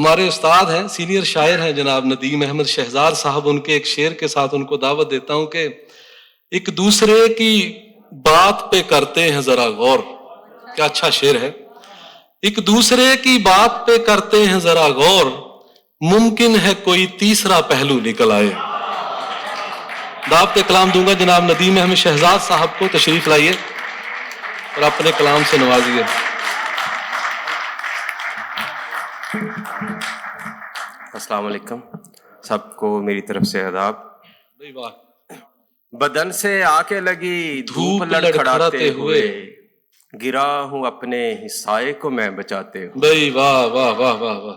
ہمارے استاد ہیں، سینئر شاعر ہیں جناب ندیم احمد شہزار صاحب، ان کے ایک شعر کے ساتھ ان کو دعوت دیتا ہوں کہ ایک دوسرے کی بات پہ کرتے ہیں ذرا غور. کیا اچھا شعر ہے. ایک دوسرے کی بات پہ کرتے ہیں ذرا غور، ممکن ہے کوئی تیسرا پہلو نکل آئے. دعوت کلام دوں گا جناب ندیم احمد شہزاد صاحب کو، تشریف لائیے اور اپنے کلام سے نوازیے. السلام علیکم، سب کو میری طرف سے آداب. واہ. بدن سے آ کے لگی دھوپ لڑکھڑاتے ہوئے، گرا ہوں اپنے سائے کو میں بچاتے ہوئے. بھائی واہ واہ واہ واہ واہ.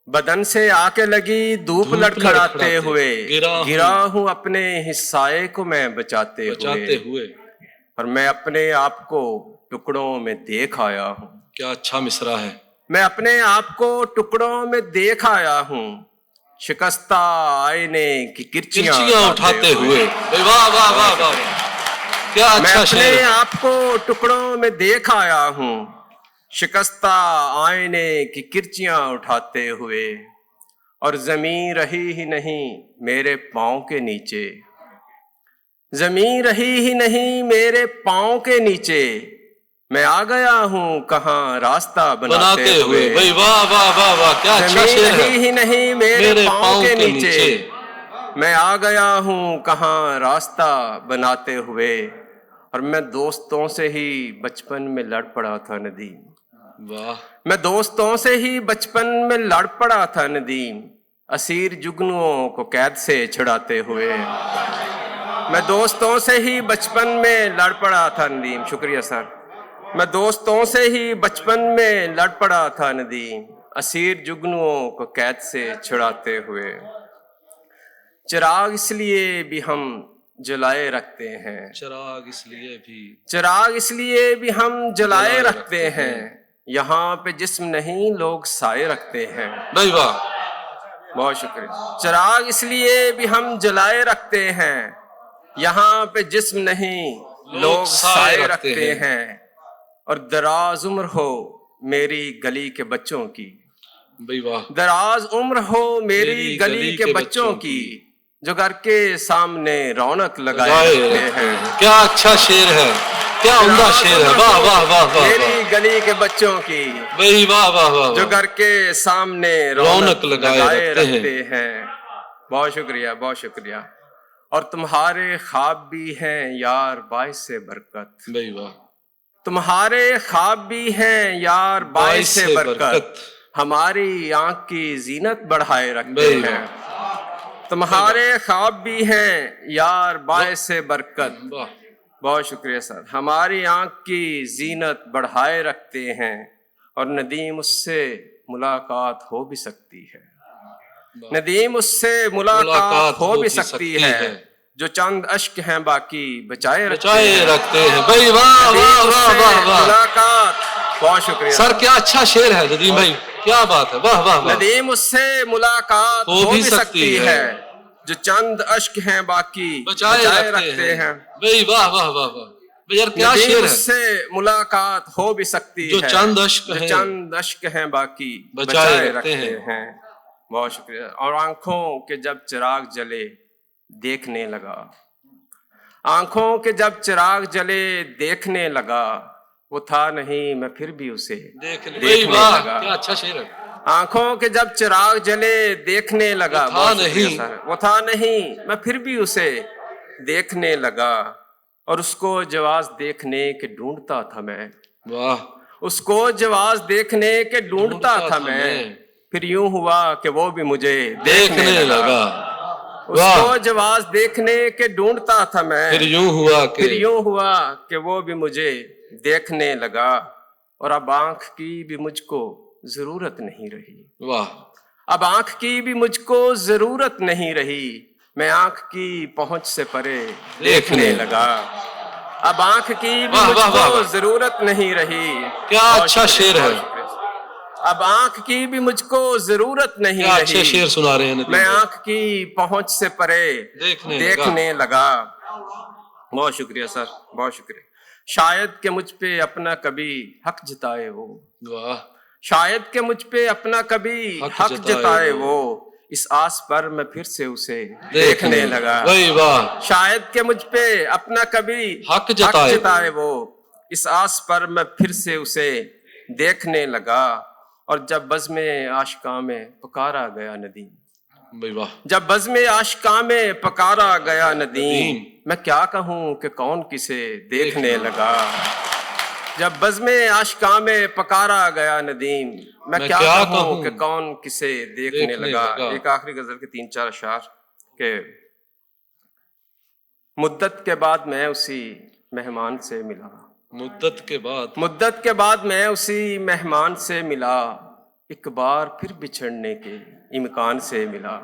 بدن سے آ کے لگی دھوپ لڑکھڑاتے ہوئے، گرا ہوں اپنے سائے کو میں بچاتے ہوئے. اور میں اپنے آپ کو ٹکڑوں میں دیکھ آیا ہوں. کیا اچھا مصرع ہے. میں اپنے آپ کو ٹکڑوں میں دیکھ آیا ہوں، شکستہ آئینے کی کرچیاں اٹھاتے ہوئے. واہ واہ واہ واہ. کیا اچھا شعر. میں اپنے آپ کو ٹکڑوں میں دیکھ آیا ہوں، شکستہ آئینے کی کرچیاں اٹھاتے ہوئے. اور زمین رہی ہی نہیں میرے پاؤں کے نیچے، زمین رہی ہی نہیں میرے پاؤں کے نیچے. میں آ گیا ہوں کہاں راستہ بناتے ہوئے. واہ واہ واہ واہ. کیا اچھا شعر ہے. زمین رہی ہی نہیں میرے پاؤں کے نیچے، میں آ گیا ہوں کہاں راستہ بناتے ہوئے. اور میں دوستوں سے ہی بچپن میں لڑ پڑا تھا ندیم. واہ. میں دوستوں سے ہی بچپن میں لڑ پڑا تھا ندیم، اسیر جگنوؤں کو قید سے چھڑاتے ہوئے. میں دوستوں سے ہی بچپن میں لڑ پڑا تھا ندیم. شکریہ سر. میں دوستوں سے ہی بچپن میں لڑ پڑا تھا ندیم، اسیر جگنوؤں کو قید سے چھڑاتے ہوئے. چراغ اس لیے بھی ہم جلائے رکھتے ہیں، چراغ اس لیے بھی، چراغ اس لیے بھی ہم جلائے رکھتے ہیں، یہاں پہ جسم نہیں لوگ سائے رکھتے ہیں. بھائی واہ. بہت شکریہ. چراغ اس لیے بھی ہم جلائے رکھتے ہیں، یہاں پہ جسم نہیں لوگ سائے رکھتے ہیں. اور دراز عمر ہو میری گلی کے بچوں کی، بھائی واہ. دراز عمر ہو میری گلی کے بچوں کی، جو گھر کے سامنے رونق لگائے رکھتے ہیں. کیا اچھا شعر ہے. کیا عمدہ شعر ہے. واہ واہ واہ واہ. میری گلی کے بچوں کی، بھائی واہ واہ واہ. جو گھر کے سامنے رونق لگائے رکھتے ہیں. بہت شکریہ بہت شکریہ. اور تمہارے خواب بھی ہیں یار باعث برکت، بھائی واہ. تمہارے خواب بھی ہیں یار باعث برکت، ہماری آنکھ کی زینت بڑھائے رکھتے ہیں. تمہارے خواب بھی ہیں یار باعث برکت. بہت شکریہ سر. ہماری آنکھ کی زینت بڑھائے رکھتے ہیں. اور ندیم اس سے ملاقات ہو بھی سکتی ہے، ندیم اس سے ملاقات ہو بھی سکتی ہے، جو چند اشک ہیں باقی بچائے رکھتے ہیں. بھائی واہ واہ واہ واہ. ملاقات. بہت شکریہ سر. کیا اچھا شعر ہے ندیم بھائی. کیا بات ہے. واہ واہ واہ. ندیم اس سے ملاقات ہو بھی سکتی ہے، جو چند اشک ہیں باقی بچائے رکھتے ہیں. بھائی واہ واہ واہ واہ. یار کیا ندیم شعر اس ہے. سے ملاقات ہو بھی سکتی ہے، جو چند اشک ہیں باقی بچائے رکھتے ہیں. بہت شکریہ. اور آنکھوں کے جب چراغ جلے دیکھنے لگا، آنکھوں کے جب چراغ جلے دیکھنے لگا، وہ تھا نہیں میں پھر بھی اسے دیکھنے لگا. کیا اچھا شعر ہے. آنکھوں کے جب چراغ جلے دیکھنے لگا، وہ تھا نہیں میں پھر بھی اسے دیکھنے لگا. اور اس کو جواز دیکھنے کے ڈھونڈتا تھا میں، واہ. اس کو جواز دیکھنے کے ڈھونڈتا تھا میں، پھر یوں ہوا کہ وہ بھی مجھے دیکھنے لگا. اس کو جواز دیکھنے کے ڈھونڈتا تھا میں، پھر یوں ہوا کہ وہ بھی مجھے دیکھنے لگا. اور اب آنکھ کی بھی مجھ کو ضرورت نہیں رہی. واہ. اب آنکھ کی بھی مجھ کو ضرورت نہیں رہی، میں آنکھ کی پہنچ سے پرے دیکھنے لگا. اب آنکھ کی بھی مجھ کو ضرورت نہیں رہی. کیا اچھا شعر ہے. اب آنکھ کی بھی مجھ کو ضرورت نہیں رہی، اچھے شعر سنا رہے ہیں. میں آنکھ کی پہنچ سے پرے دیکھنے لگا. بہت شکریہ سر. بہت شکریہ. شاید کہ مجھ پہ اپنا کبھی حق جتائے وہ، شاید کہ مجھ پہ اپنا کبھی حق جتائے وہ، اس آس پر میں پھر سے اسے دیکھنے لگا۔ وہی واہ، شاید کہ مجھ پہ اپنا کبھی حق جتائے وہ، اس آس پر میں پھر سے اسے دیکھنے لگا۔ اور جب بزم عاشقاں میں پکارا گیا ندیم، بھائی واہ، جب بزم عاشقاں میں پکارا گیا ندیم، میں کیا کہوں کہ کون کسے دیکھنے لگا۔ جب بزم عاشقاں میں پکارا گیا ندیم، میں کیا کہوں کہ کون کسے دیکھنے لگا۔ ایک آخری غزل کے 3-4 اشعار کہ مدت کے بعد میں اسی مہمان سے ملا، مدت کے بعد میں اسی مہمان سے ملا، ایک بار پھر بچھڑنے کے امکان سے ملا۔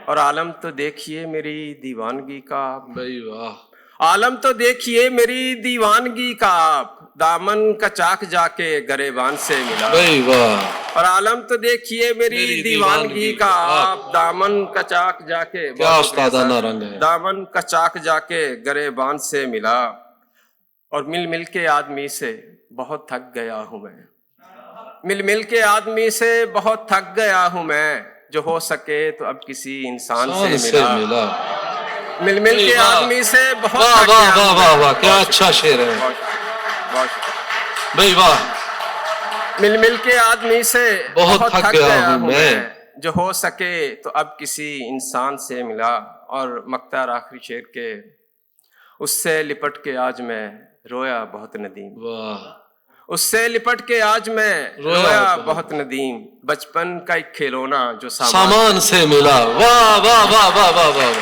اور عالم تو دیکھیے میری دیوانگی کا، بھائی واہ، عالم تو دیکھیے میری دیوانگی کا، آپ دامن کا چاک جا کے گریبان سے ملا۔ بھائی واہ، اور عالم تو دیکھیے میری دیوانگی کا، آپ دامن کا چاک جا کے، کیا استادانہ رنگ ہے، دامن کا چاک جا کے گریبان سے ملا۔ اور مل کے آدمی سے بہت تھک گیا ہوں میں، مل کے آدمی سے بہت تھک گیا ہوں میں، جو ہو سکے تو اب کسی انسان سے ملا۔ مل کے آدمی سے بہت تھک گیا ہوں، واہ واہ، کیا اچھا شعر ہے بھائی واہ۔ مل کے آدمی سے بہت تھک گیا ہوں میں، جو ہو سکے تو اب کسی انسان سے ملا۔ اور مقطع آخری شعر کے، اس سے لپٹ کے آج میں رویا بہت ندیم، واہ، اس سے لپٹ کے آج میں رویا بہت ندیم، بچپن کا ایک کھلونا جو سامان سے ملا۔ واہ واہ واہ واہ واہ واہ،